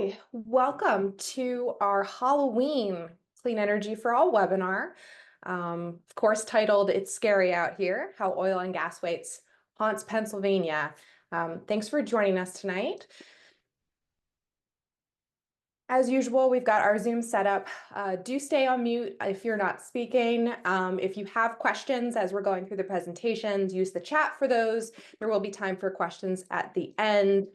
Hi, welcome to our Halloween Clean Energy for All webinar. Of course, titled It's Scary Out Here, How Oil and Gas Waste Haunts Pennsylvania. Thanks for joining us tonight. As usual, we've got our Zoom set up. Do stay on mute if you're not speaking. If you have questions as we're going through the presentations, use the chat for those. There will be time for questions at the end.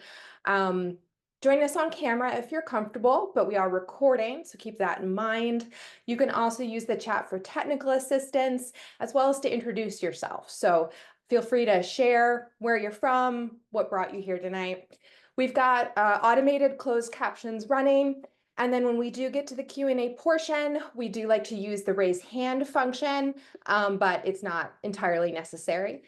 Join us on camera if you're comfortable, but we are recording, so keep that in mind. You can also use the chat for technical assistance, as well as to introduce yourself. So feel free to share where you're from, what brought you here tonight. We've got automated closed captions running. And then when we do get to the Q&A portion, we do like to use the raise hand function, but it's not entirely necessary.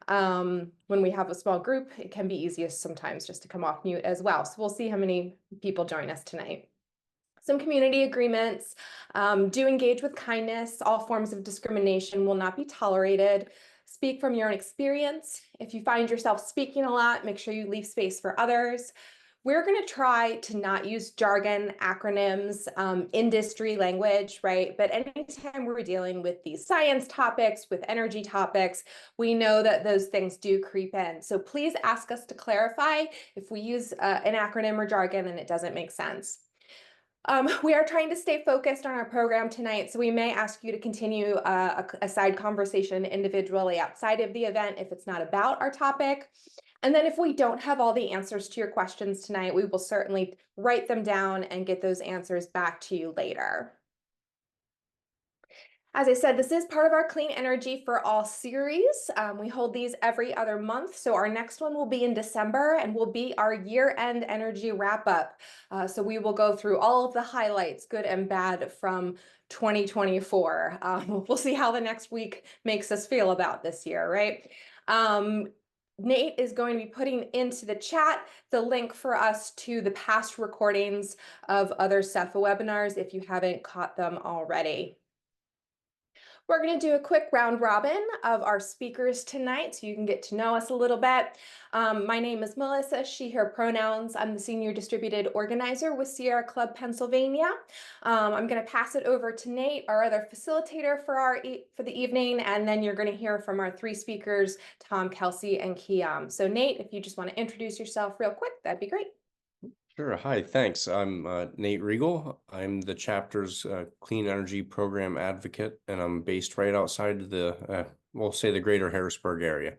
When we have a small group, it can be easiest sometimes just to come off mute as well. So we'll see how many people join us tonight. Some community agreements. Do engage with kindness. All forms of discrimination will not be tolerated. Speak from your own experience. If you find yourself speaking a lot, make sure you leave space for others. We're going to try to not use jargon, acronyms, industry language, right? But anytime we're dealing with these science topics, with energy topics, we know that those things do creep in. So please ask us to clarify if we use an acronym or jargon and it doesn't make sense. We are trying to stay focused on our program tonight, so we may ask you to continue a side conversation individually outside of the event if it's not about our topic. And then if we don't have all the answers to your questions tonight, we will certainly write them down and get those answers back to you later. As I said, this is part of our Clean Energy for All series. We hold these every other month. So our next one will be in December and will be our year-end energy wrap-up. So we will go through all of the highlights, good and bad, from 2024. We'll see how the next week makes us feel about this year, right? Nate is going to be putting into the chat the link for us to the past recordings of other CEFA webinars if you haven't caught them already. We're going to do a quick round robin of our speakers tonight so you can get to know us a little bit. My name is Melissa, she, her pronouns. I'm the Senior Distributed Organizer with Sierra Club Pennsylvania. I'm going to pass it over to Nate, our other facilitator for the evening, and then you're going to hear from our three speakers, Tom, Kelsey, and Kiam. So Nate, if you just want to introduce yourself real quick, that'd be great. Sure. Hi, thanks. I'm Nate Riegel. I'm the chapter's Clean Energy Program Advocate, and I'm based right outside the, we'll say, the greater Harrisburg area.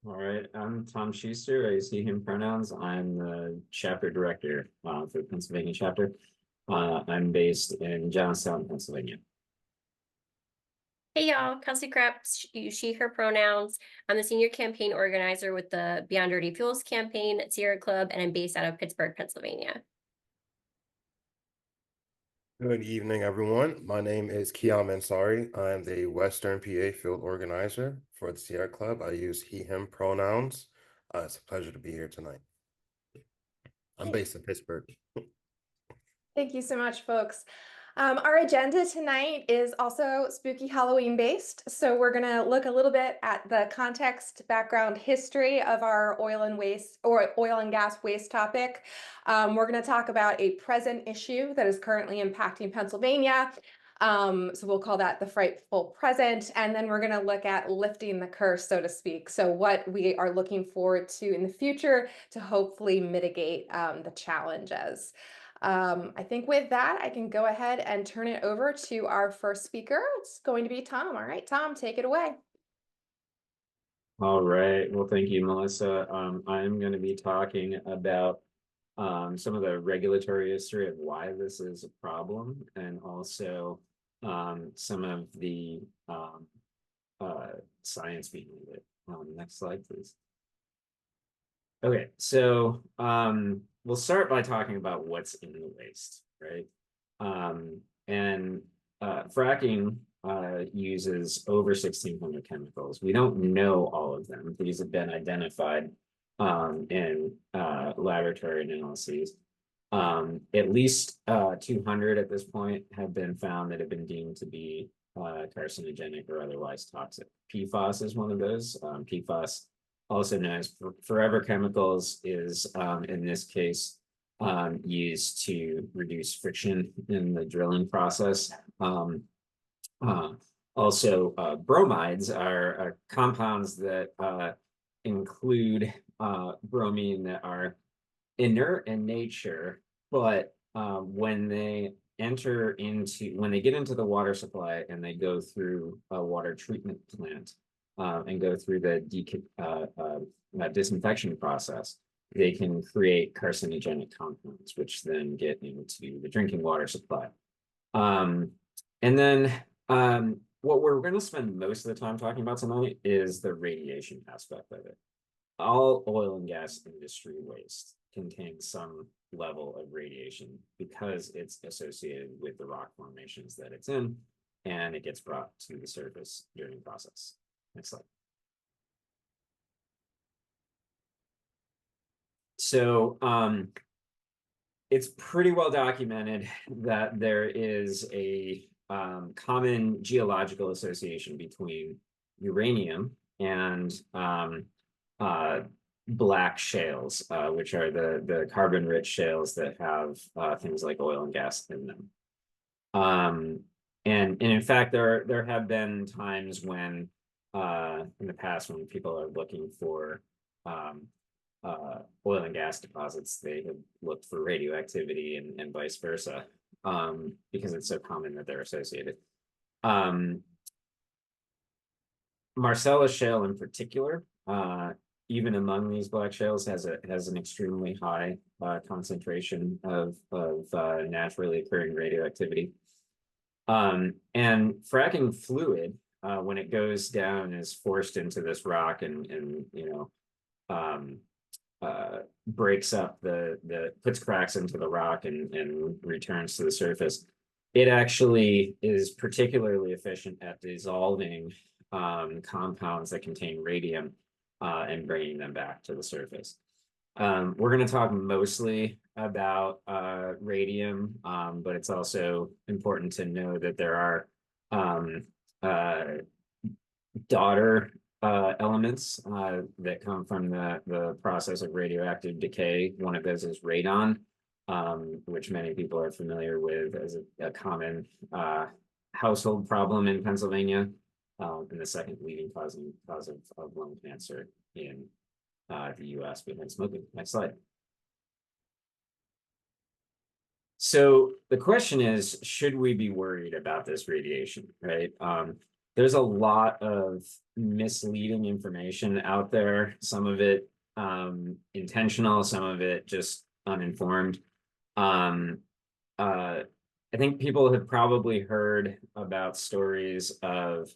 All right, I'm Tom Schuster. I use he, him pronouns. I'm the chapter director for the Pennsylvania chapter. I'm based in Johnstown, Pennsylvania. Hey y'all, Kelsey Krebs, she, her pronouns. I'm the senior campaign organizer with the Beyond Dirty Fuels campaign at Sierra Club, and I'm based out of Pittsburgh, Pennsylvania. Good evening, everyone. My name is Kiam Ansari. I'm the Western PA field organizer for the Sierra Club. I use he, him pronouns. It's a pleasure to be here tonight. I'm based in Pittsburgh. Thank you so much, folks. Our agenda tonight is also spooky Halloween based. So we're going to look a little bit at the context, background, history of our oil and gas waste topic. We're going to talk about a present issue that is currently impacting Pennsylvania. So we'll call that the frightful present. And then we're going to look at lifting the curse, so to speak. So what we are looking forward to in the future to hopefully mitigate the challenges. I think with that, I can go ahead and turn it over to our first speaker. It's going to be Tom. All right, Tom, take it away. All right. Well, thank you, Melissa. I'm going to be talking about some of the regulatory history of why this is a problem, and also some of the science behind it. Next slide, please. Okay, so we'll start by talking about what's in the waste, right? Fracking uses over 1,600 chemicals. We don't know all of them. These have been identified in laboratory analyses. At least 200 at this point have been found that have been deemed to be carcinogenic or otherwise toxic. PFAS is one of those. PFAS also known as forever chemicals, is in this case used to reduce friction in the drilling process. Also, bromides are compounds that include bromine that are inert in nature, but when they get into the water supply and they go through a water treatment plant and go through the disinfection process, they can create carcinogenic compounds, which then get into the drinking water supply. And then what we're going to spend most of the time talking about tonight is the radiation aspect of it. All oil and gas industry waste contains some level of radiation because it's associated with the rock formations that it's in, and it gets brought to the surface during the process. Next slide. So it's pretty well documented that there is a common geological association between uranium and black shales, which are the carbon-rich shales that have things like oil and gas in them. And in fact, there have been times when in the past when people are looking for oil and gas deposits, they have looked for radioactivity and vice versa, because it's so common that they're associated. Marcellus shale in particular, even among these black shales, has an extremely high concentration of naturally occurring radioactivity. And fracking fluid, when it goes down, is forced into this rock and you know, breaks up puts cracks into the rock and returns to the surface. It actually is particularly efficient at dissolving compounds that contain radium and bringing them back to the surface. We're going to talk mostly about radium, but it's also important to know that there are daughter elements that come from the process of radioactive decay. One of those is radon, which many people are familiar with as a common household problem in Pennsylvania, and the second leading cause of lung cancer in the US behind smoking. Next slide. So the question is, should we be worried about this radiation, right? There's a lot of misleading information out there, some of it intentional, some of it just uninformed. I think people have probably heard about stories of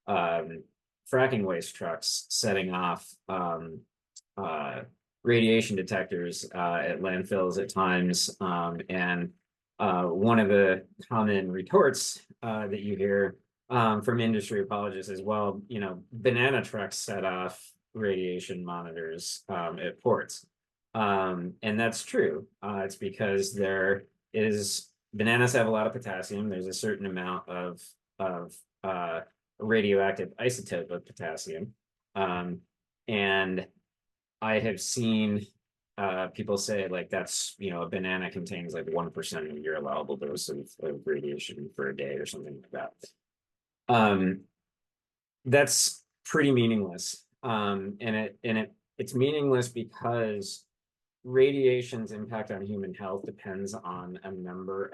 fracking waste trucks setting off radiation detectors at landfills at times. And one of the common retorts that you hear from industry apologists as well, you know, banana trucks set off radiation monitors at ports. And that's true. It's because bananas have a lot of potassium. There's a certain amount of radioactive isotope of potassium. And I have seen people say, like, that's, you know, a banana contains like 1% of your allowable dose of radiation for a day or something like that. That's pretty meaningless. And it's meaningless because radiation's impact on human health depends on a number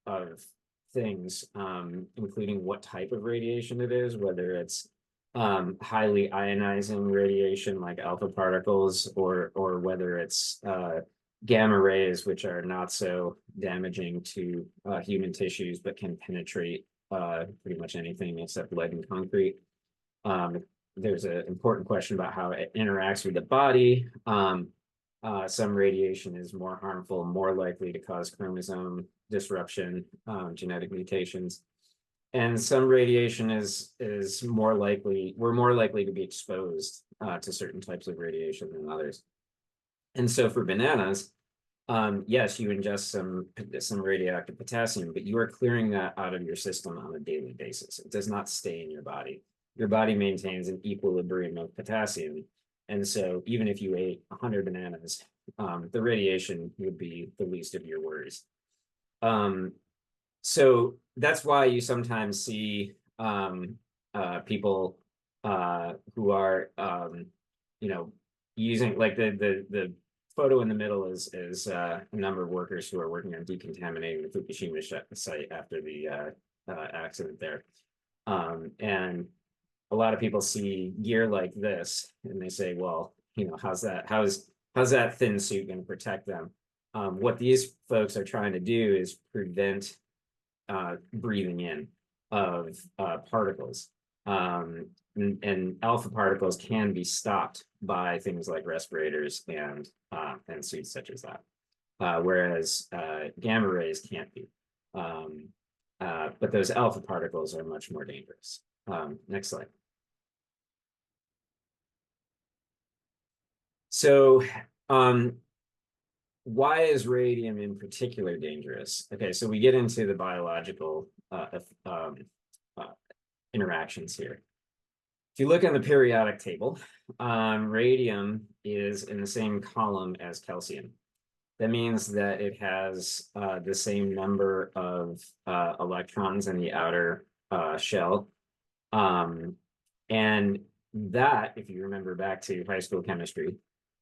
of things, including what type of radiation it is, whether it's highly ionizing radiation like alpha particles, or whether it's gamma rays, which are not so damaging to human tissues but can penetrate pretty much anything except lead and concrete. There's an important question about how it interacts with the body. Some radiation is more harmful, more likely to cause chromosome disruption, genetic mutations. And some radiation is more likely, we're more likely to be exposed to certain types of radiation than others. And so for bananas, yes, you ingest some radioactive potassium, but you are clearing that out of your system on a daily basis. It does not stay in your body. Your body maintains an equilibrium of potassium. And so even if you ate 100 bananas, the radiation would be the least of your worries. So that's why you sometimes see people who are using, like, the photo in the middle is a number of workers who are working on decontaminating the Fukushima site after the accident there. And a lot of people see gear like this and they say, well, how's that thin suit going to protect them? What these folks are trying to do is prevent breathing in of particles. And alpha particles can be stopped by things like respirators and suits such as that, whereas gamma rays can't be. But those alpha particles are much more dangerous. Next slide. So why is radium in particular dangerous? Okay, so we get into the biological interactions here. If you look on the periodic table, radium is in the same column as calcium. That means that it has the same number of electrons in the outer shell. And that, if you remember back to high school chemistry,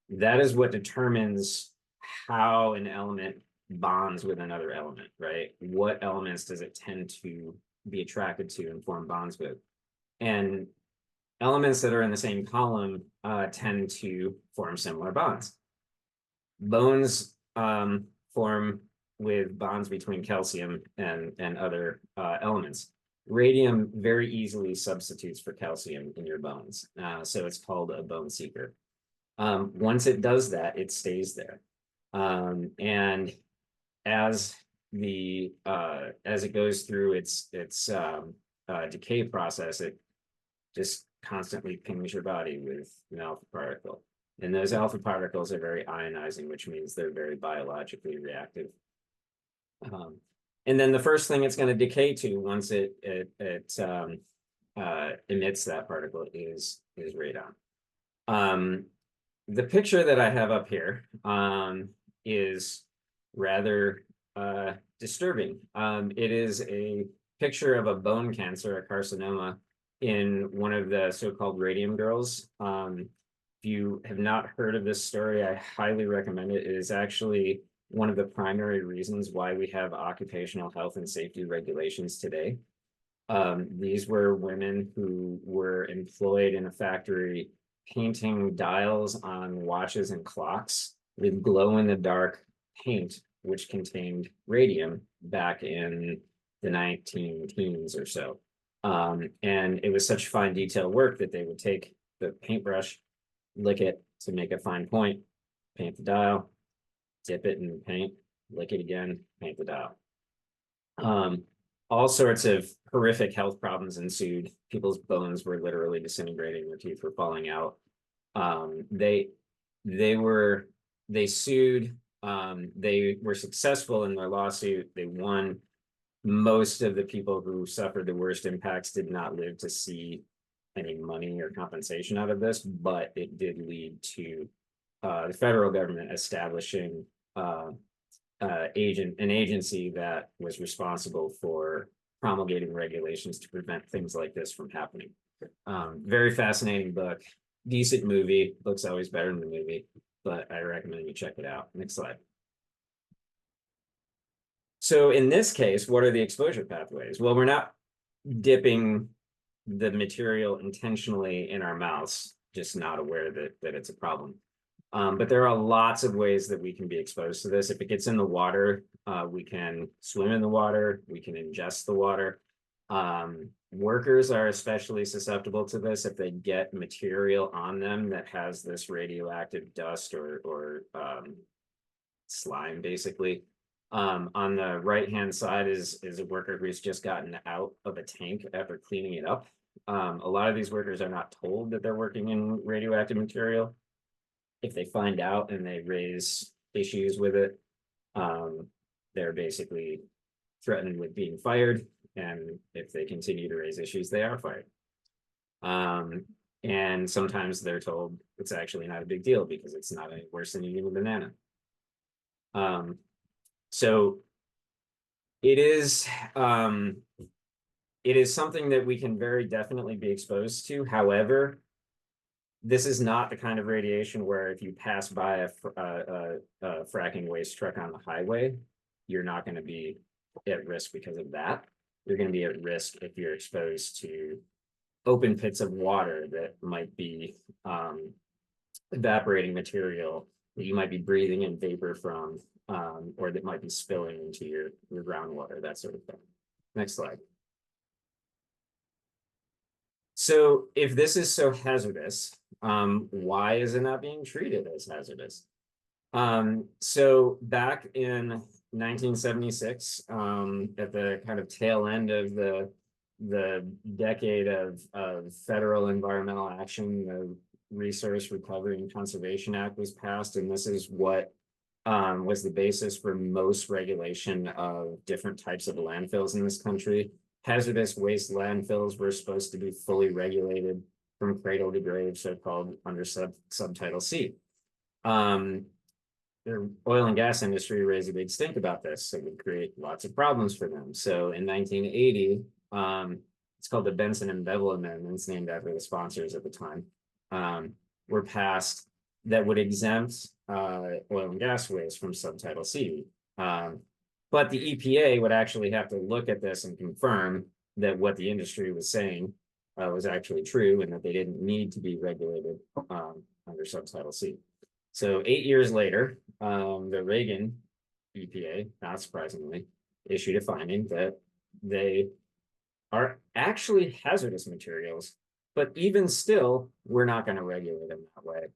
that is what determines how an element bonds with another element, right? What elements does it tend to be attracted to and form bonds with? And elements that are in the same column tend to form similar bonds. Bones form with bonds between calcium and other elements. Radium very easily substitutes for calcium in your bones. So it's called a bone seeker. Once it does that, it stays there. And as it goes through its decay process, it just constantly pings your body with an alpha particle. And those alpha particles are very ionizing, which means they're very biologically reactive. And then the first thing it's going to decay to once it emits that particle is radon. The picture that I have up here is rather disturbing. It is a picture of a bone cancer, a carcinoma, in one of the so-called radium girls. If you have not heard of this story, I highly recommend it. It is actually one of the primary reasons why we have occupational health and safety regulations today. These were women who were employed in a factory painting dials on watches and clocks with glow-in-the-dark paint, which contained radium back in the 19-teens or so. And it was such fine detail work that they would take the paintbrush, lick it to make a fine point, paint the dial, dip it in the paint, lick it again, paint the dial. All sorts of horrific health problems ensued. People's bones were literally disintegrating, their teeth were falling out. They sued. They were successful in their lawsuit. They won. Most of the people who suffered the worst impacts did not live to see any money or compensation out of this, but it did lead to the federal government establishing an agency that was responsible for promulgating regulations to prevent things like this from happening. Very fascinating book, decent movie. Book's always better than the movie, but I recommend you check it out. Next slide. So in this case, what are the exposure pathways? Well, we're not dipping the material intentionally in our mouths, just not aware that it's a problem. But there are lots of ways that we can be exposed to this. If it gets in the water, we can swim in the water, we can ingest the water. Workers are especially susceptible to this if they get material on them that has this radioactive dust or slime, basically. On the right-hand side is a worker who's just gotten out of a tank after cleaning it up. A lot of these workers are not told that they're working in radioactive material. If they find out and they raise issues with it, they're basically threatened with being fired. And if they continue to raise issues, they are fired. And sometimes they're told it's actually not a big deal because it's not any worse than eating a banana. So it is something that we can very definitely be exposed to. However, this is not the kind of radiation where if you pass by a fracking waste truck on the highway, you're not going to be at risk because of that. You're going to be at risk if you're exposed to open pits of water that might be evaporating material that you might be breathing in vapor from, or that might be spilling into your groundwater, that sort of thing. Next slide. So if this is so hazardous, why is it not being treated as hazardous? So back in 1976, at the kind of tail end of the decade of federal environmental action, the Resource Recovery and Conservation Act was passed, and this is what was the basis for most regulation of different types of landfills in this country. Hazardous waste landfills were supposed to be fully regulated from cradle to grave, so-called under subtitle C. The oil and gas industry raised a big stink about this. It would create lots of problems for them. So in 1980, it's called the Benson and Bevel Amendments, named after the sponsors at the time, were passed that would exempt oil and gas waste from subtitle C. But the EPA would actually have to look at this and confirm that what the industry was saying was actually true and that they didn't need to be regulated under subtitle C. So 8 years later, the Reagan EPA, not surprisingly, issued a finding that they are actually hazardous materials, but even still, we're not going to regulate them that way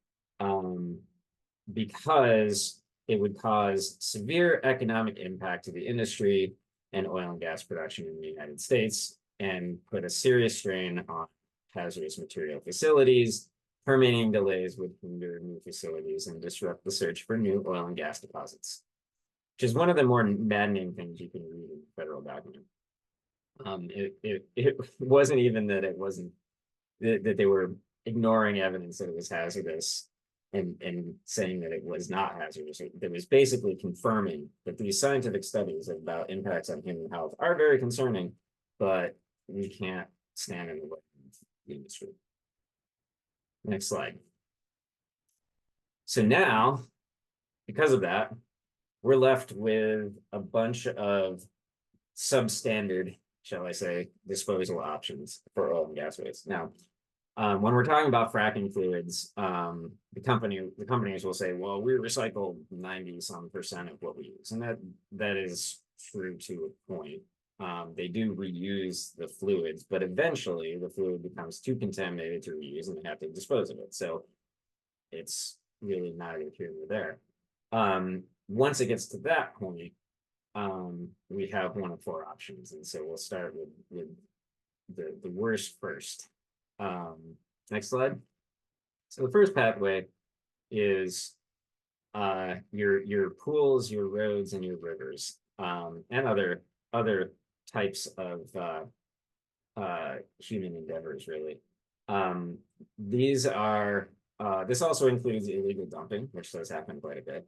because it would cause severe economic impact to the industry and oil and gas production in the United States and put a serious strain on hazardous material facilities. Permitting delays would hinder new facilities and disrupt the search for new oil and gas deposits, which is one of the more maddening things you can read in the federal document. It wasn't even that it wasn't that they were ignoring evidence that it was hazardous and saying that it was not hazardous. It was basically confirming that these scientific studies about impacts on human health are very concerning, but we can't stand in the way of the industry. Next slide. So now, because of that, we're left with a bunch of substandard, shall I say, disposal options for oil and gas waste. Now, when we're talking about fracking fluids, the companies will say, well, we recycle 90% of what we use. And that is true to a point. They do reuse the fluids, but eventually the fluid becomes too contaminated to reuse and they have to dispose of it. So it's really neither here nor there. Once it gets to that point, we have one of four options. And so we'll start with the worst first. Next slide. So the first pathway is your pools, your roads, and your rivers, and other types of human endeavors, really. These are this also includes illegal dumping, which does happen quite a bit.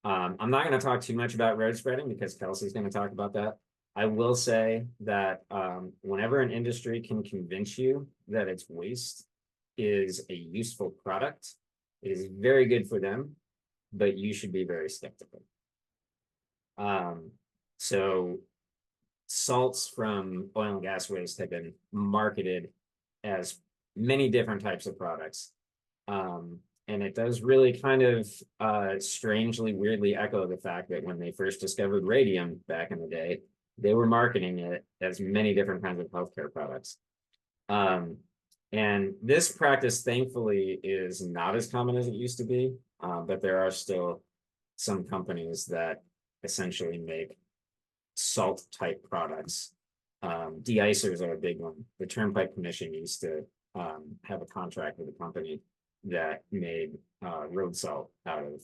I'm not going to talk too much about road spreading because Kelsey's going to talk about that. I will say that whenever an industry can convince you that its waste is a useful product, it is very good for them, but you should be very skeptical. So salts from oil and gas waste have been marketed as many different types of products. And it does really kind of strangely, weirdly echo the fact that when they first discovered radium back in the day, they were marketing it as many different kinds of healthcare products. And this practice, thankfully, is not as common as it used to be, but there are still some companies that essentially make salt type products. De-icers are a big one. The Turnpike Commission used to have a contract with a company that made road salt out of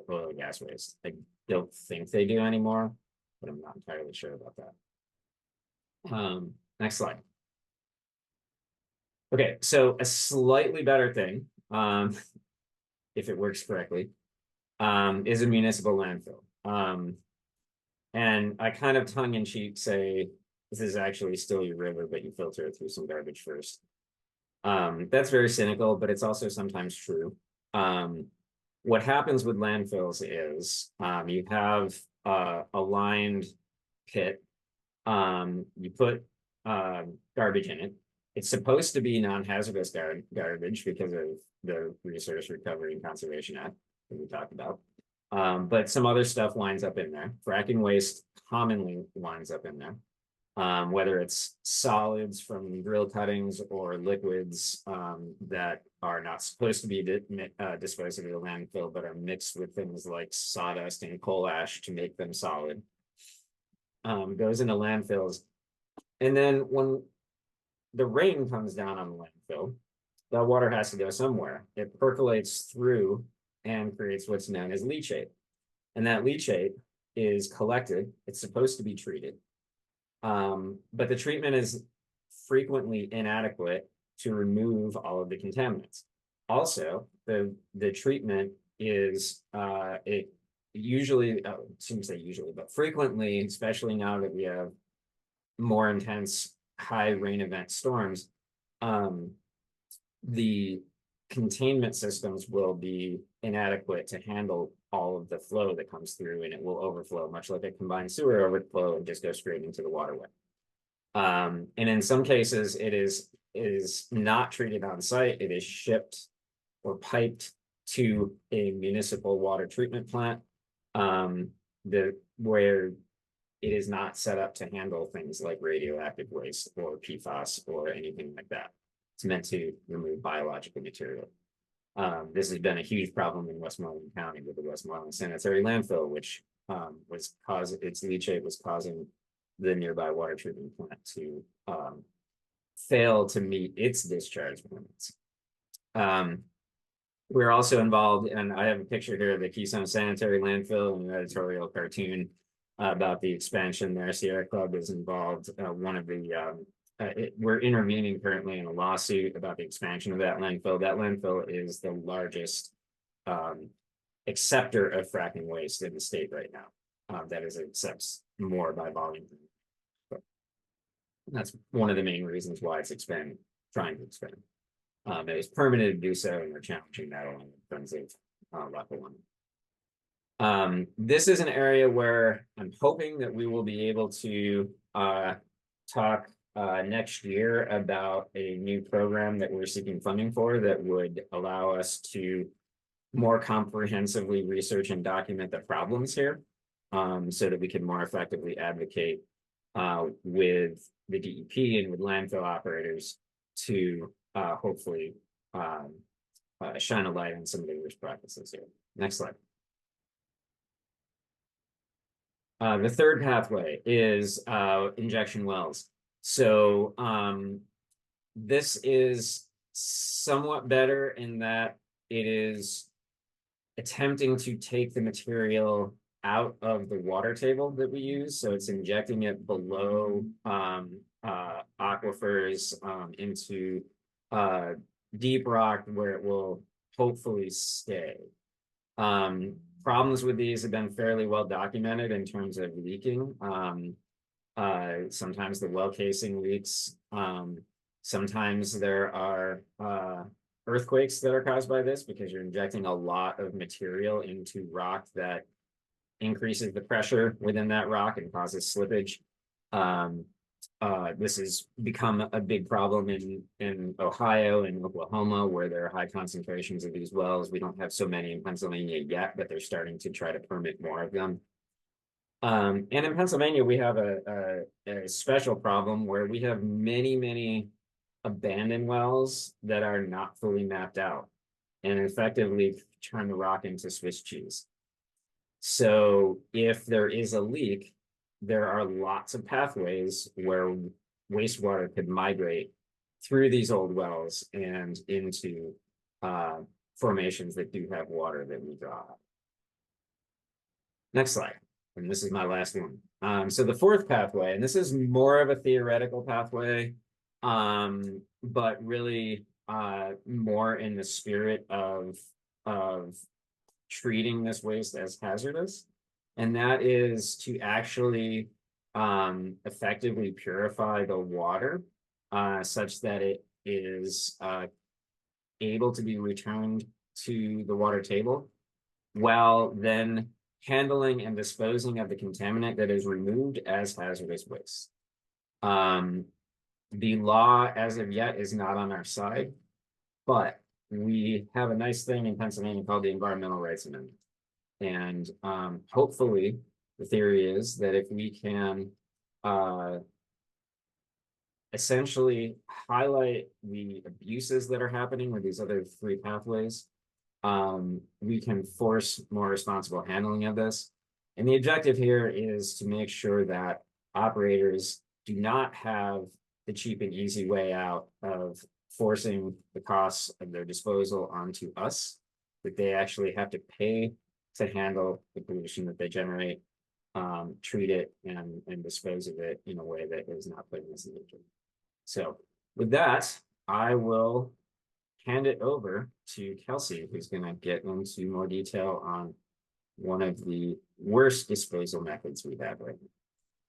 oil and gas waste. I don't think they do anymore, but I'm not entirely sure about that. Next slide. Okay, so a slightly better thing, if it works correctly, is a municipal landfill. And I kind of tongue in cheek say, this is actually still your river, but you filter it through some garbage first. That's very cynical, but it's also sometimes true. What happens with landfills is you have a lined pit. You put garbage in it. It's supposed to be non-hazardous garbage because of the Resource Recovery and Conservation Act that we talked about. But some other stuff lines up in there. Fracking waste commonly lines up in there. Whether it's solids from drill cuttings or liquids that are not supposed to be disposed of in the landfill, but are mixed with things like sawdust and coal ash to make them solid. Goes into landfills. And then when the rain comes down on the landfill, that water has to go somewhere. It percolates through and creates what's known as leachate. And that leachate is collected. It's supposed to be treated. But the treatment is frequently inadequate to remove all of the contaminants. Also, the treatment is it usually, shouldn't say usually, but frequently, especially now that we have more intense high rain event storms, the containment systems will be inadequate to handle all of the flow that comes through, and it will overflow, much like a combined sewer overflow, and just go straight into the waterway. And in some cases, it is not treated on site. It is shipped or piped to a municipal water treatment plant, where it is not set up to handle things like radioactive waste or PFAS or anything like that. It's meant to remove biological material. This has been a huge problem in Westmoreland County with the Westmoreland Sanitary Landfill, which its leachate was causing the nearby water treatment plant to fail to meet its discharge limits. We're also involved, and I have a picture here of the Keystone Sanitary Landfill and an editorial cartoon about the expansion there. Sierra Club is involved. We're intervening currently in a lawsuit about the expansion of that landfill. That landfill is the largest acceptor of fracking waste in the state right now. That is, accepts more by volume. But that's one of the main reasons why it's trying to expand. It was permitted to do so, and we're challenging that along with friends of Lackawanna. This is an area where I'm hoping that we will be able to talk next year about a new program that we're seeking funding for that would allow us to more comprehensively research and document the problems here, so that we can more effectively advocate with the DEP and with landfill operators to hopefully shine a light on some of the worst practices here. Next slide. The third pathway is injection wells. So this is somewhat better in that it is attempting to take the material out of the water table that we use. So it's injecting it below aquifers into deep rock where it will hopefully stay. Problems with these have been fairly well documented in terms of leaking. Sometimes the well casing leaks. Sometimes there are earthquakes that are caused by this because you're injecting a lot of material into rock that increases the pressure within that rock and causes slippage. This has become a big problem in Ohio and Oklahoma, where there are high concentrations of these wells. We don't have so many in Pennsylvania yet, but they're starting to try to permit more of them. And in Pennsylvania, we have a special problem where we have many abandoned wells that are not fully mapped out and effectively turn the rock into Swiss cheese. So if there is a leak, there are lots of pathways where wastewater could migrate through these old wells and into formations that do have water that we draw out. Next slide. And this is my last one. So the fourth pathway, and this is more of a theoretical pathway. But really more in the spirit of treating this waste as hazardous. And that is to actually effectively purify the water such that it is able to be returned to the water table, while then handling and disposing of the contaminant that is removed as hazardous waste. The law as of yet is not on our side, but we have a nice thing in Pennsylvania called the Environmental Rights Amendment. And hopefully the theory is that if we can essentially highlight the abuses that are happening with these other three pathways, we can force more responsible handling of this. And the objective here is to make sure that operators do not have the cheap and easy way out of forcing the costs of their disposal onto us, that they actually have to pay to handle the pollution that they generate, treat it and dispose of it in a way that is not putting us in danger. So with that, I will hand it over to Kelsey, who's going to get into more detail on one of the worst disposal methods we have right now.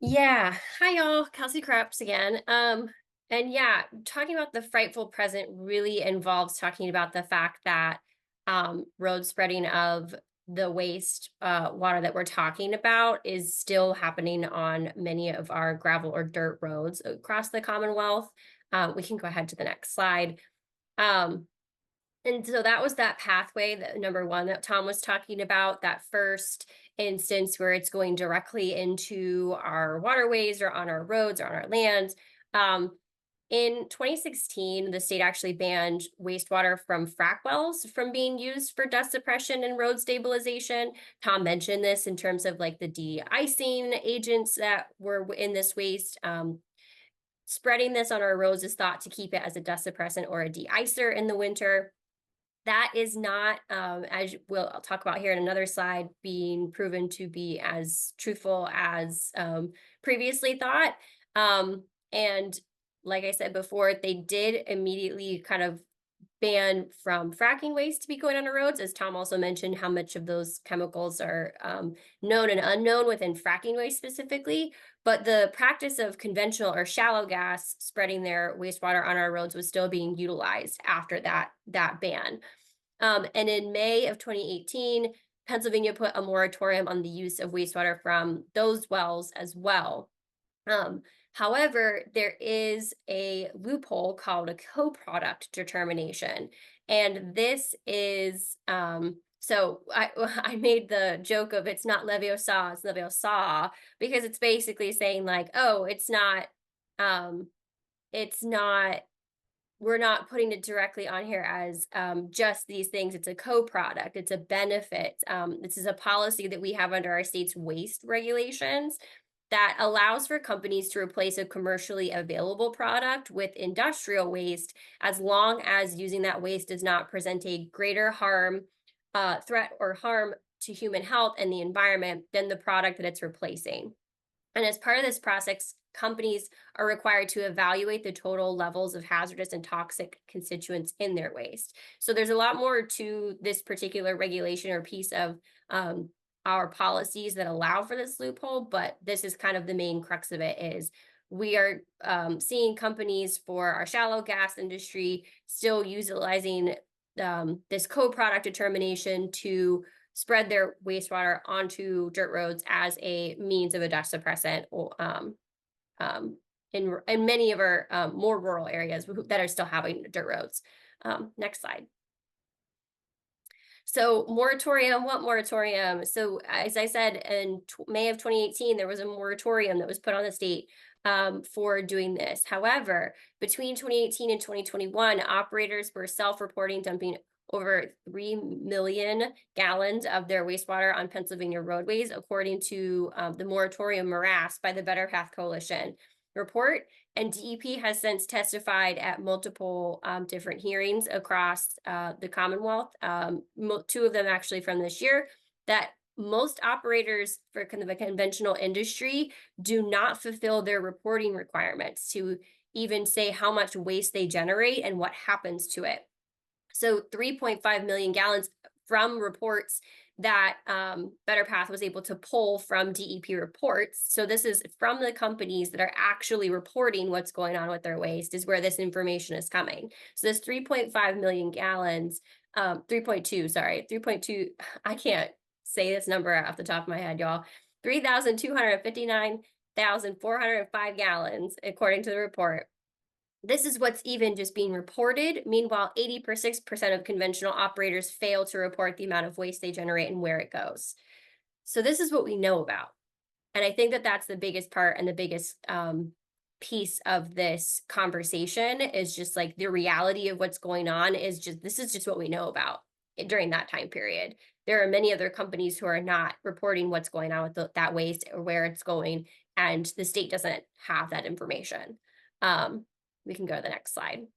Yeah. Hi, y'all. Kelsey Krebs again. And yeah, talking about the frightful present really involves talking about the fact that road spreading of the waste water that we're talking about is still happening on many of our gravel or dirt roads across the Commonwealth. We can go ahead to the next slide. And so that was that pathway, that number one that Tom was talking about, that first instance where it's going directly into our waterways or on our roads or on our lands. In 2016, the state actually banned wastewater from frack wells from being used for dust suppression and road stabilization. Tom mentioned this in terms of like the de-icing agents that were in this waste. Spreading this on our roads is thought to keep it as a dust suppressant or a de-icer in the winter. That is not, as I'll talk about here in another slide, being proven to be as truthful as previously thought. And like I said before, they did immediately kind of ban from fracking waste to be going on our roads, as Tom also mentioned how much of those chemicals are known and unknown within fracking waste specifically. But the practice of conventional or shallow gas spreading their wastewater on our roads was still being utilized after that ban. And in May of 2018, Pennsylvania put a moratorium on the use of wastewater from those wells as well. However, there is a loophole called a co-product determination. And this is, so I made the joke of it's not leviosa, it's leviosa, because it's basically saying like, oh, we're not putting it directly on here as just these things. It's a co-product, it's a benefit. This is a policy that we have under our state's waste regulations that allows for companies to replace a commercially available product with industrial waste as long as using that waste does not present a greater threat or harm to human health and the environment than the product that it's replacing. And as part of this process, companies are required to evaluate the total levels of hazardous and toxic constituents in their waste. So there's a lot more to this particular regulation or piece of our policies that allow for this loophole, but this is kind of the main crux of it. Is we are seeing companies for our shallow gas industry still utilizing this co-product determination to spread their wastewater onto dirt roads as a means of a dust suppressant, or in many of our more rural areas that are still having dirt roads. Next slide. So moratorium, what moratorium? So as I said, in May of 2018, there was a moratorium that was put on the state for doing this. However, between 2018 and 2021, operators were self-reporting dumping over 3 million gallons of their wastewater on Pennsylvania roadways, according to the moratorium morass by the Better Path Coalition report. And DEP has since testified at multiple different hearings across the Commonwealth, 2 of them actually from this year, that most operators for kind of a conventional industry do not fulfill their reporting requirements to even say how much waste they generate and what happens to it. So 3.5 million gallons from reports that Better Path was able to pull from DEP reports. So this is from the companies that are actually reporting what's going on with their waste is where this information is coming. So this 3.5 million gallons, 3.2, I can't say this number off the top of my head, y'all. 3,259,405 gallons, according to the report. This is what's even just being reported. Meanwhile, 86% of conventional operators fail to report the amount of waste they generate and where it goes. So this is what we know about. And I think that that's the biggest part and the biggest piece of this conversation is just like the reality of what's going on is just, this is just what we know about during that time period. There are many other companies who are not reporting what's going on with that waste or where it's going, and the state doesn't have that information. We can go to the next slide.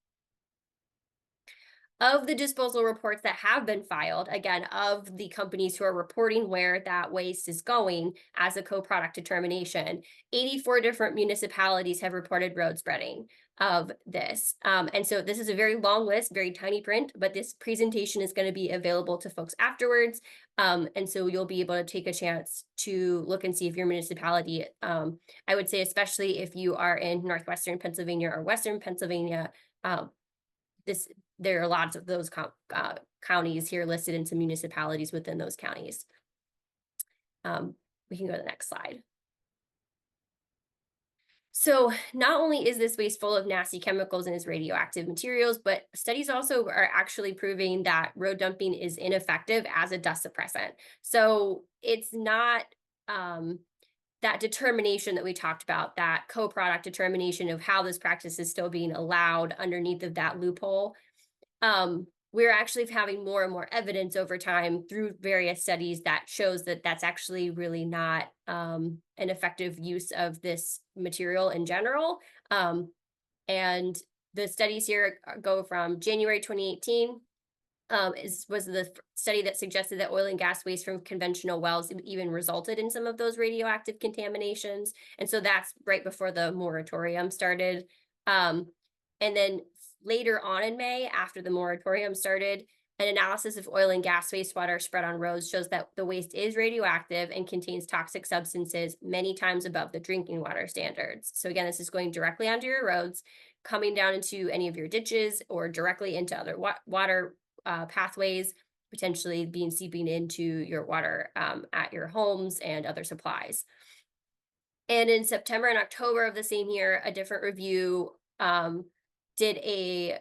Of the disposal reports that have been filed, again, of the companies who are reporting where that waste is going as a co-product determination, 84 different municipalities have reported road spreading of this. And so this is a very long list, very tiny print, but this presentation is going to be available to folks afterwards. And so you'll be able to take a chance to look and see if your municipality, I would say, especially if you are in Northwestern Pennsylvania or Western Pennsylvania, there are lots of those counties here listed in some municipalities within those counties. We can go to the next slide. So not only is this waste full of nasty chemicals and is radioactive materials, but studies also are actually proving that road dumping is ineffective as a dust suppressant. So it's not that determination that we talked about, that co-product determination of how this practice is still being allowed underneath of that loophole. We're actually having more and more evidence over time through various studies that shows that that's actually really not an effective use of this material in general. And the studies here go from January 2018, was the study that suggested that oil and gas waste from conventional wells even resulted in some of those radioactive contaminations. And so that's right before the moratorium started. And then later on in May, after the moratorium started, an analysis of oil and gas wastewater spread on roads shows that the waste is radioactive and contains toxic substances many times above the drinking water standards. So again, this is going directly onto your roads, coming down into any of your ditches or directly into other water pathways, potentially seeping into your water at your homes and other supplies. And in September and October of the same year, a different review did a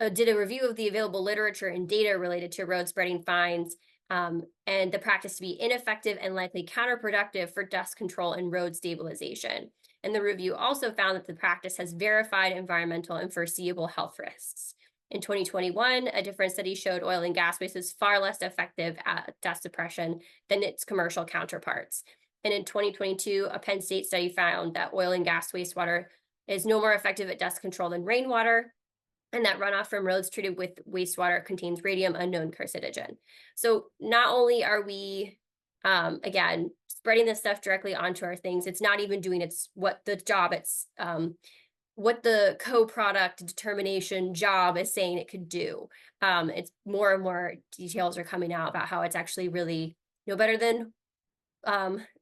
review of the available literature and data related to road spreading fines and the practice to be ineffective and likely counterproductive for dust control and road stabilization. And the review also found that the practice has verified environmental and foreseeable health risks. In 2021, a different study showed oil and gas waste is far less effective at dust suppression than its commercial counterparts. And in 2022, a Penn State study found that oil and gas wastewater is no more effective at dust control than rainwater, and that runoff from roads treated with wastewater contains radium, a known carcinogen. So not only are we, again, spreading this stuff directly onto our things, it's not even doing what the co-product determination job is saying it could do. It's more and more details are coming out about how it's actually really no better than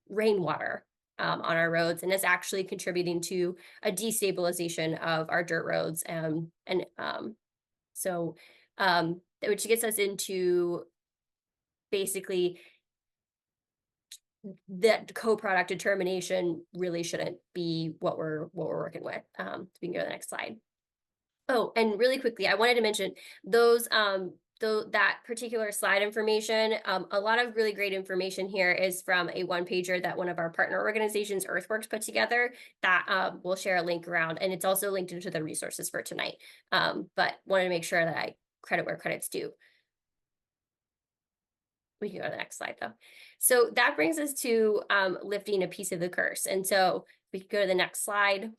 rainwater on our roads, and it's actually contributing to a destabilization of our dirt roads. Which gets us into basically that co-product determination really shouldn't be what we're working with. We can go to the next slide. Oh, and really quickly, I wanted to mention those that particular slide information. A lot of really great information here is from a one-pager that one of our partner organizations, Earthworks, put together that we'll share a link around, and it's also linked into the resources for tonight. But wanted to make sure that I credit where credit's due. We can go to the next slide though. So that brings us to lifting a piece of the curse. And so we can go to the next slide.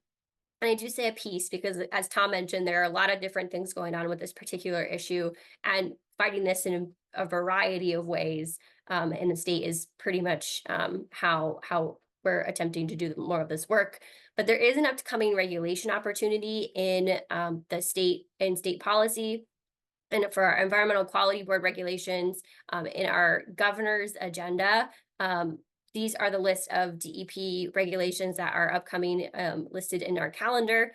And I do say a piece because, as Tom mentioned, there are a lot of different things going on with this particular issue, and fighting this in a variety of ways in the state is pretty much how we're attempting to do more of this work. But there is an upcoming regulation opportunity in the state policy and for our environmental quality board regulations in our governor's agenda. These are the list of DEP regulations that are upcoming, listed in our calendar.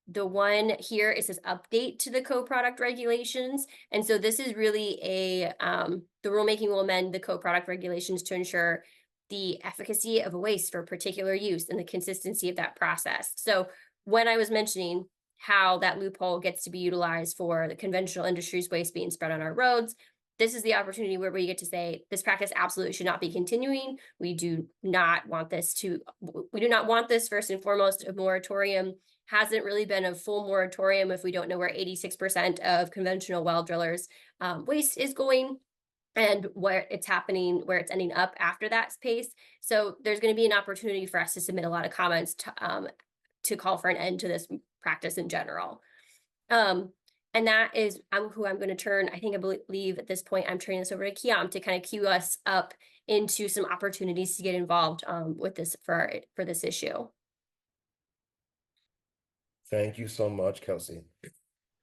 The one here, it says update to the co-product regulations. And so this is really the rulemaking will amend the co-product regulations to ensure the efficacy of a waste for particular use and the consistency of that process. So when I was mentioning how that loophole gets to be utilized for the conventional industries waste being spread on our roads, this is the opportunity where we get to say this practice absolutely should not be continuing. We do not want this first and foremost. A moratorium hasn't really been a full moratorium if we don't know where 86% of conventional well drillers waste is going and where it's happening, where it's ending up after that pace. So there's going to be an opportunity for us to submit a lot of comments to call for an end to this practice in general. And that is who I'm going to turn. I believe at this point, I'm turning this over to Kiam to kind of cue us up into some opportunities to get involved with this for this issue. Thank you so much, Kelsey.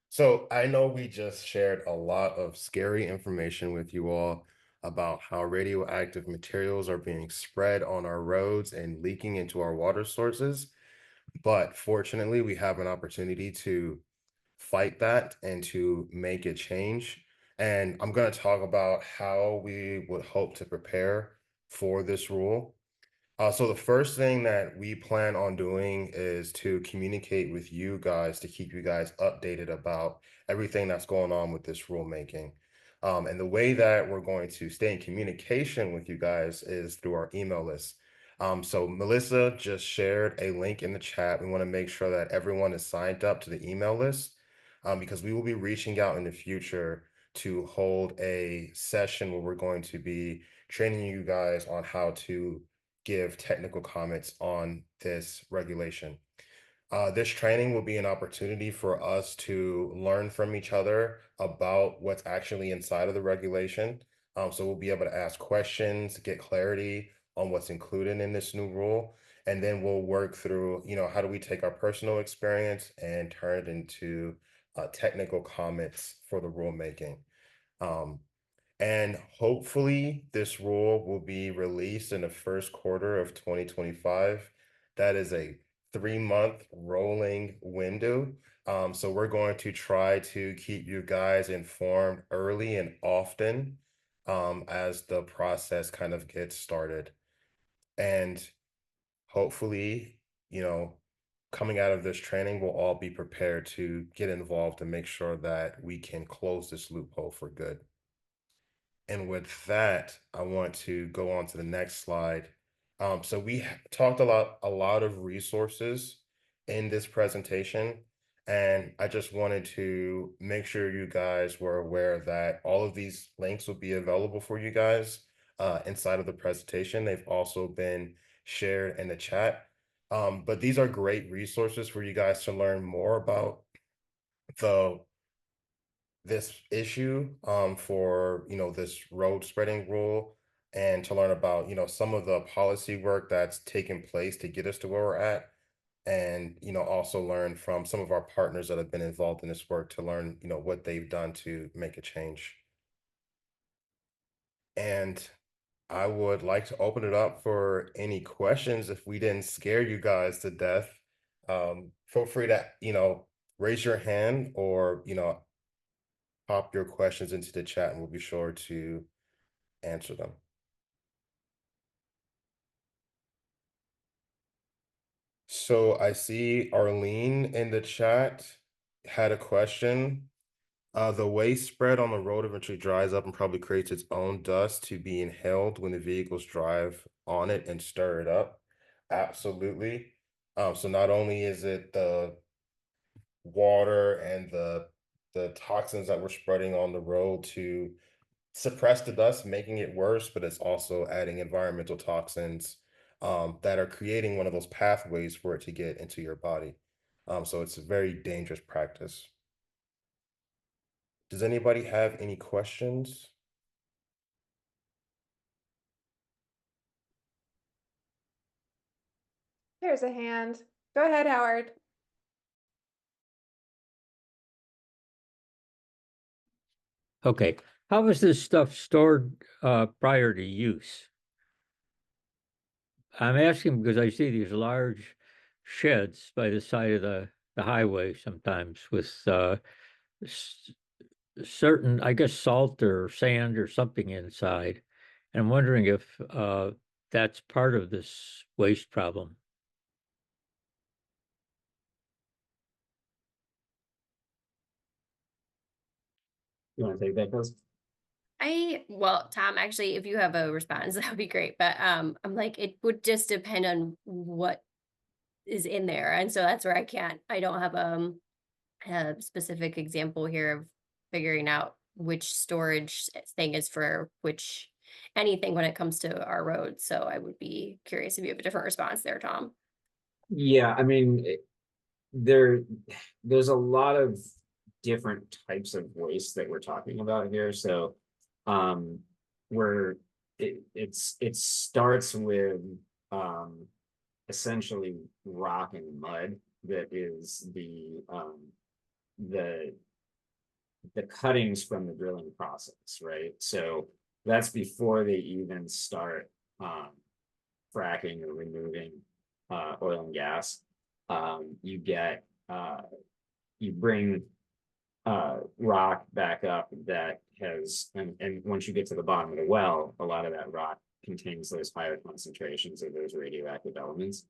So I know we just shared a lot of scary information with you all about how radioactive materials are being spread on our roads and leaking into our water sources. But fortunately, we have an opportunity to fight that and to make a change. And I'm going to talk about how we would hope to prepare for this rule. So the first thing that we plan on doing is to communicate with you guys to keep you guys updated about everything that's going on with this rulemaking. And the way that we're going to stay in communication with you guys is through our email list. So Melissa just shared a link in the chat. We want to make sure that everyone is signed up to the email list because we will be reaching out in the future to hold a session where we're going to be training you guys on how to give technical comments on this regulation. This training will be an opportunity for us to learn from each other about what's actually inside of the regulation. So we'll be able to ask questions, get clarity on what's included in this new rule, and then we'll work through, how do we take our personal experience and turn it into technical comments for the rulemaking. And hopefully this rule will be released in the first quarter of 2025. That is a 3-month rolling window. So we're going to try to keep you guys informed early and often as the process kind of gets started. And hopefully, coming out of this training, we'll all be prepared to get involved and make sure that we can close this loophole for good. And with that, I want to go on to the next slide. So we talked a lot of resources in this presentation, and I just wanted to make sure you guys were aware that all of these links will be available for you guys inside of the presentation. They've also been shared in the chat. But these are great resources for you guys to learn more about this issue for this road spreading rule, and to learn about some of the policy work that's taken place to get us to where we're at, and also learn from some of our partners that have been involved in this work to learn what they've done to make a change. And I would like to open it up for any questions. If we didn't scare you guys to death, feel free to raise your hand or pop your questions into the chat and we'll be sure to answer them. So I see Arlene in the chat had a question. The waste spread on the road eventually dries up and probably creates its own dust to be inhaled when the vehicles drive on it and stir it up. Absolutely. So not only is it the water and the toxins that we're spreading on the road to suppress the dust, making it worse, but it's also adding environmental toxins that are creating one of those pathways for it to get into your body. So it's a very dangerous practice. Does anybody have any questions? There's a hand. Go ahead, Howard. Okay, how is this stuff stored prior to use? I'm asking because I see these large sheds by the side of the highway sometimes with certain, I guess, salt or sand or something inside. And I'm wondering if that's part of this waste problem. You want to take that, Chris? Well, Tom, actually, if you have a response, that would be great. But I'm like, it would just depend on what is in there. And so that's where I don't have a specific example here of figuring out which storage thing is for which anything when it comes to our roads. So I would be curious if you have a different response there, Tom. Yeah, I mean, there's a lot of different types of waste that we're talking about here. So, where it starts with essentially rock and mud that is the cuttings from the drilling process, right? So that's before they even start fracking or removing oil and gas. You get you bring rock back up that has, and once you get to the bottom of the well, a lot of that rock contains those higher concentrations of those radioactive elements.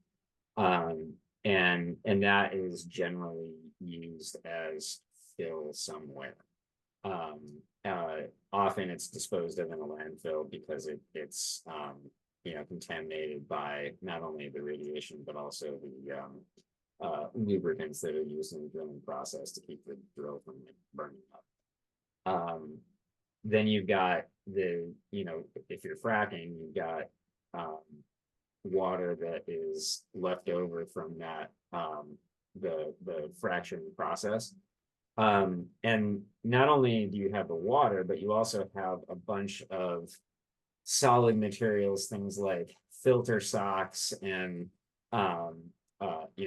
And that is generally used as fill somewhere. Often it's disposed of in a landfill because it's contaminated by not only the radiation but also the lubricants that are used in the drilling process to keep the drill from burning up. Then you've got if you're fracking, you've got water that is left over from that the fracturing process. And not only do you have the water, but you also have a bunch of solid materials, things like filter socks and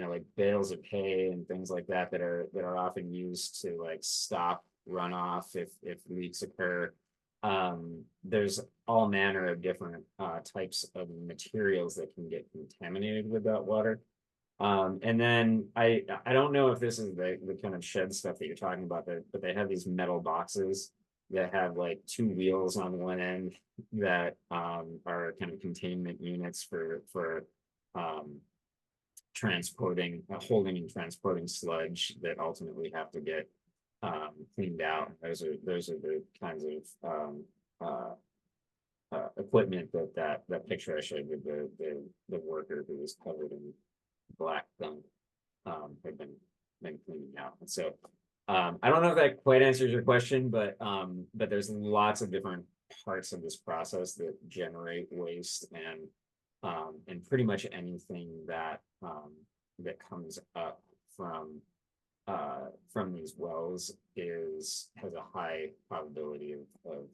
like bales of hay and things like that that are often used to like stop runoff if leaks occur. There's all manner of different types of materials that can get contaminated with that water. And then I don't know if this is the kind of shed stuff that you're talking about, but they have these metal boxes that have like two wheels on one end that are kind of containment units for holding and transporting sludge that ultimately have to get cleaned out. Those are the kinds of equipment that picture I showed with the worker who was covered in black gunk have been cleaning out. And so I don't know if that quite answers your question, but there's lots of different parts of this process that generate waste, and pretty much anything that comes up from these wells has a high probability of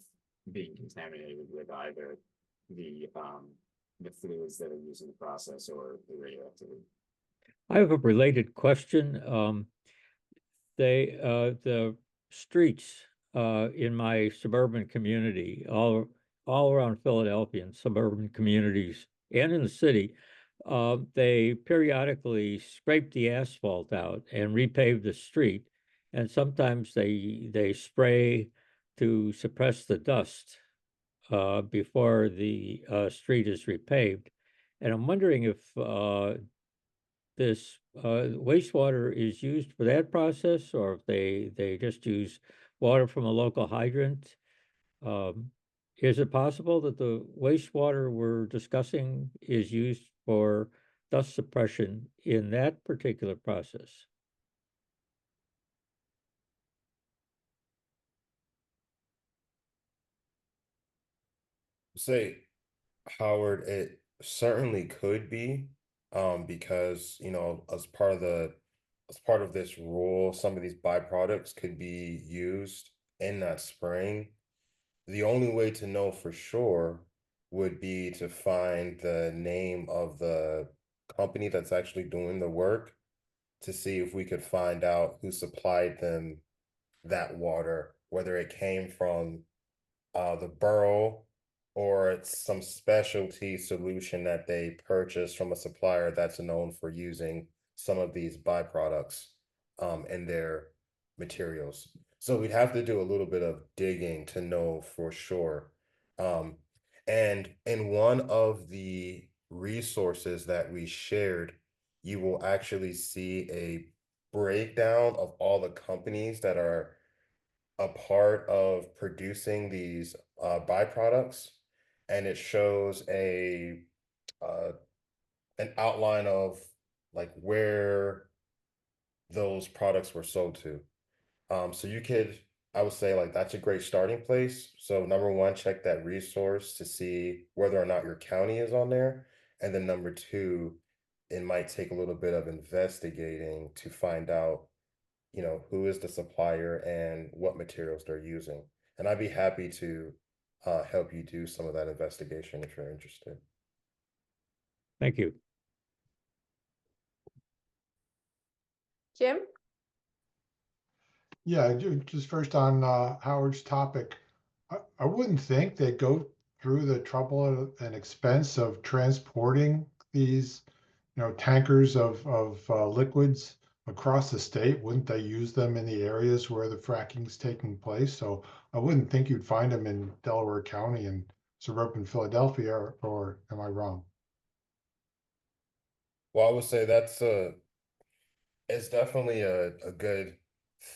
being contaminated with either the fluids that are used in the process or the radioactivity. I have a related question. The streets in my suburban community, all around Philadelphia and suburban communities and in the city, they periodically scrape the asphalt out and repave the street. And sometimes they spray to suppress the dust before the street is repaved. And I'm wondering if this wastewater is used for that process, or if they just use water from a local hydrant. Is it possible that the wastewater we're discussing is used for dust suppression in that particular process? Say, Howard, it certainly could be, because as part of this rule, some of these byproducts could be used in that spraying. The only way to know for sure would be to find the name of the company that's actually doing the work to see if we could find out who supplied them that water, whether it came from the borough or it's some specialty solution that they purchased from a supplier that's known for using some of these byproducts in their materials. So we'd have to do a little bit of digging to know for sure. And in one of the resources that we shared, you will actually see a breakdown of all the companies that are a part of producing these byproducts, and it shows uh, an outline of like where those products were sold to. So you could, I would say, like that's a great starting place. So number one, check that resource to see whether or not your county is on there, and then number two, it might take a little bit of investigating to find out, who is the supplier and what materials they're using. And I'd be happy to help you do some of that investigation if you're interested. Thank you. Jim? Yeah, just first on Howard's topic, I wouldn't think they'd go through the trouble and expense of transporting these, tankers of liquids across the state. Wouldn't they use them in the areas where the fracking's taking place? So I wouldn't think you'd find them in Delaware County and suburban Philadelphia, or am I wrong? Well, I would say it's definitely a good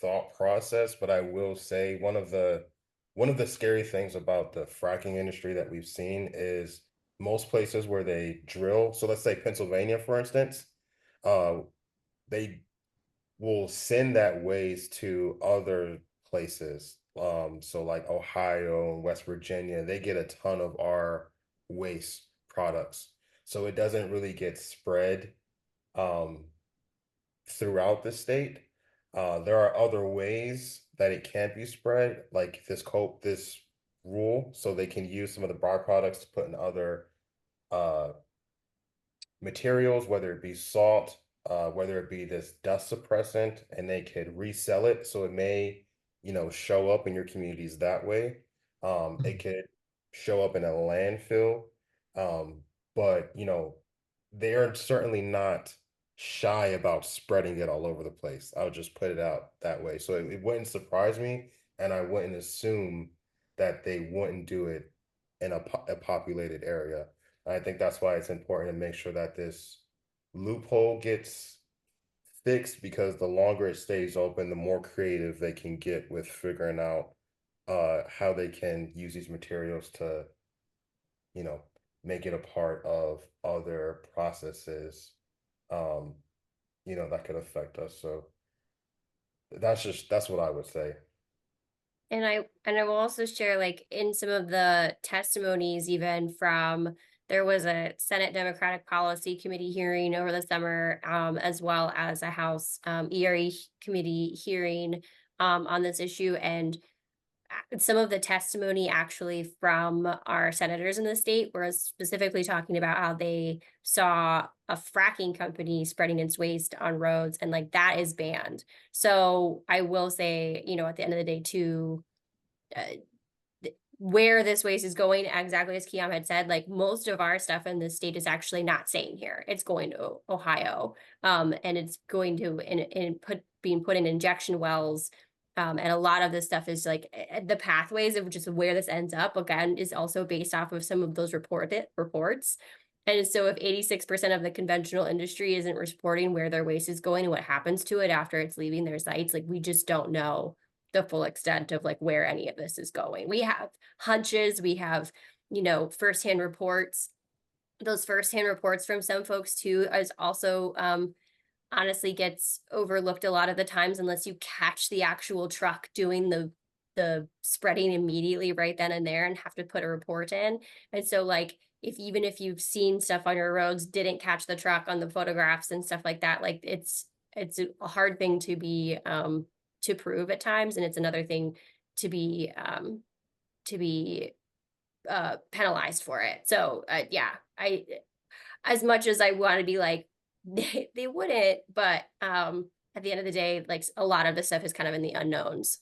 thought process, but I will say one of the scary things about the fracking industry that we've seen is most places where they drill, so let's say Pennsylvania, for instance, uh, they will send that waste to other places. So like Ohio and West Virginia, they get a ton of our waste products. So it doesn't really get spread um, throughout the state. There are other ways that it can't be spread, like this rule, so they can use some of the byproducts to put in other uh, materials, whether it be salt, whether it be this dust suppressant, and they could resell it. So it may, show up in your communities that way. It could show up in a landfill. But they are certainly not shy about spreading it all over the place. I would just put it out that way. So it wouldn't surprise me, and I wouldn't assume that they wouldn't do it in a populated area. I think that's why it's important to make sure that this loophole gets fixed, because the longer it stays open, the more creative they can get with figuring out how they can use these materials to, you know, make it a part of other processes that could affect us. So that's what I would say. And I will also share, like, in some of the testimonies, even from, there was a Senate Democratic Policy Committee hearing over the summer, as well as a House ERE committee hearing on this issue. And some of the testimony actually from our senators in the state was specifically talking about how they saw a fracking company spreading its waste on roads, and like that is banned. So I will say, at the end of the day too, where this waste is going, exactly as Kiam had said, like most of our stuff in the state is actually not staying here. It's going to Ohio, and it's going to being put in injection wells. And a lot of this stuff is like the pathways of just where this ends up, again, is also based off of some of those reports. And so if 86% of the conventional industry isn't reporting where their waste is going and what happens to it after it's leaving their sites, like we just don't know the full extent of like where any of this is going. We have hunches, we have, firsthand reports. Those firsthand reports from some folks too is also honestly gets overlooked a lot of the times unless you catch the actual truck doing the spreading immediately right then and there and have to put a report in. And so like even if you've seen stuff on your roads, didn't catch the truck on the photographs and stuff like that, like it's a hard thing to be to prove at times, and it's another thing to be penalized for it. So yeah, as much as I want to be like, they wouldn't, but at the end of the day, like a lot of this stuff is kind of in the unknowns.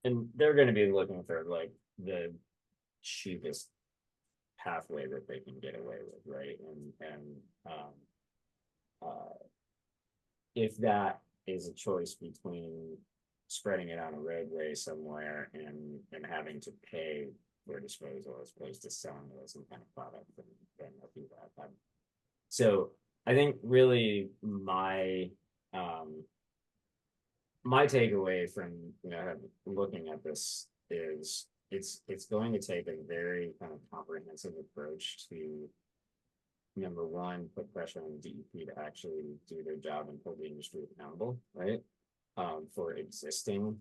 And they're gonna be looking for like the cheapest pathway that they can get away with, right? If that is a choice between spreading it on a roadway somewhere and having to pay for disposal as opposed to selling it as some kind of product, then I'll do that. So I think really my takeaway from looking at this is it's going to take a very kind of comprehensive approach to, number one, put pressure on DEP to actually do their job and hold the industry accountable, right? For existing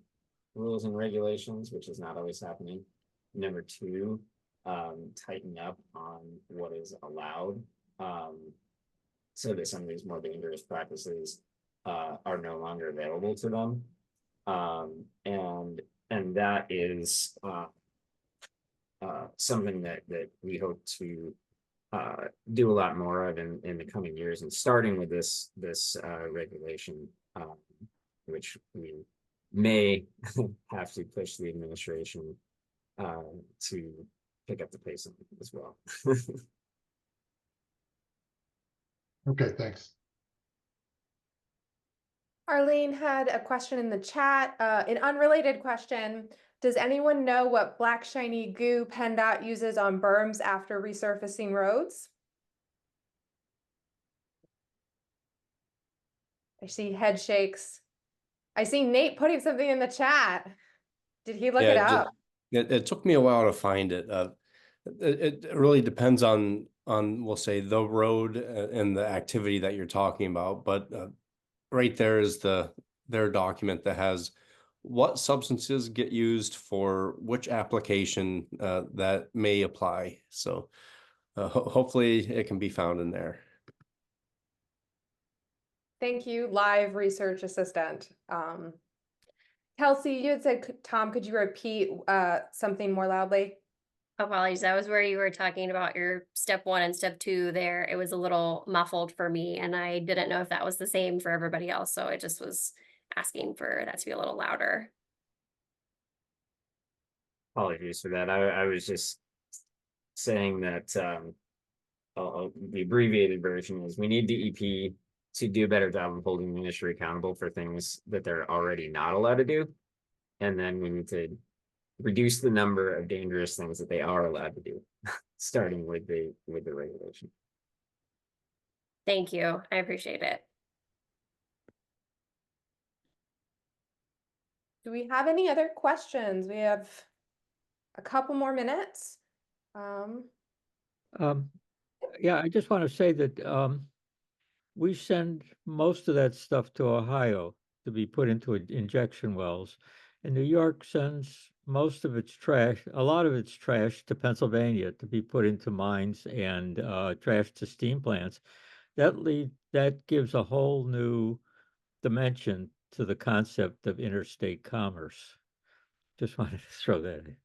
rules and regulations, which is not always happening. Number two, tighten up on what is allowed, so that some of these more dangerous practices are no longer available to them. And that is something that we hope to do a lot more of in the coming years, and starting with this regulation, which we may have to push the administration to pick up the pace on as well. Okay, thanks. Arlene had a question in the chat, an unrelated question. Does anyone know what black shiny goo PennDOT uses on berms after resurfacing roads? I see head shakes. I see Nate putting something in the chat. Did he look it up? It took me a while to find it. It really depends on we'll say the road and the activity that you're talking about, but right there is their document that has what substances get used for which application that may apply. So hopefully it can be found in there. Thank you, live research assistant. Kelsey, you had said, Tom, could you repeat something more loudly? Apologies, that was where you were talking about your step 1 and step 2 there. It was a little muffled for me, and I didn't know if that was the same for everybody else. So I just was asking for that to be a little louder. Apologies for that. I was just saying that the abbreviated version is we need DEP to do a better job of holding the industry accountable for things that they're already not allowed to do. And then we need to reduce the number of dangerous things that they are allowed to do, starting with the regulation. Thank you. I appreciate it. Do we have any other questions? We have a couple more minutes. Yeah, I just want to say that we send most of that stuff to Ohio to be put into injection wells. And New York sends most of its trash, a lot of its trash, to Pennsylvania to be put into mines and trash to steam plants. That gives a whole new dimension to the concept of interstate commerce. Just wanted to throw that in.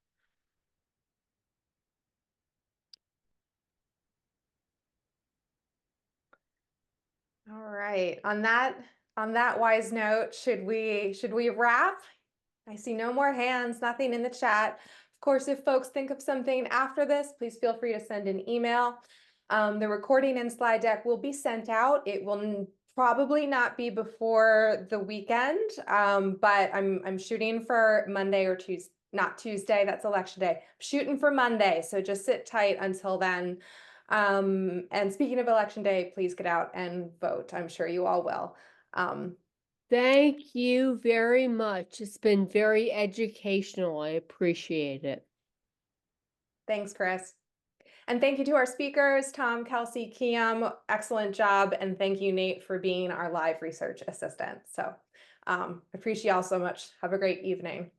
All right. On that wise note, should we wrap? I see no more hands, nothing in the chat. Of course, if folks think of something after this, please feel free to send an email. The recording and slide deck will be sent out. It will probably not be before the weekend, but I'm shooting for Monday or Tuesday, not Tuesday, that's election day. I'm shooting for Monday, so just sit tight until then. And speaking of election day, please get out and vote. I'm sure you all will. Thank you very much. It's been very educational. I appreciate it. Thanks, Chris. And thank you to our speakers, Tom, Kelsey, Kiam, excellent job. And thank you, Nate, for being our live research assistant. So appreciate y'all so much. Have a great evening.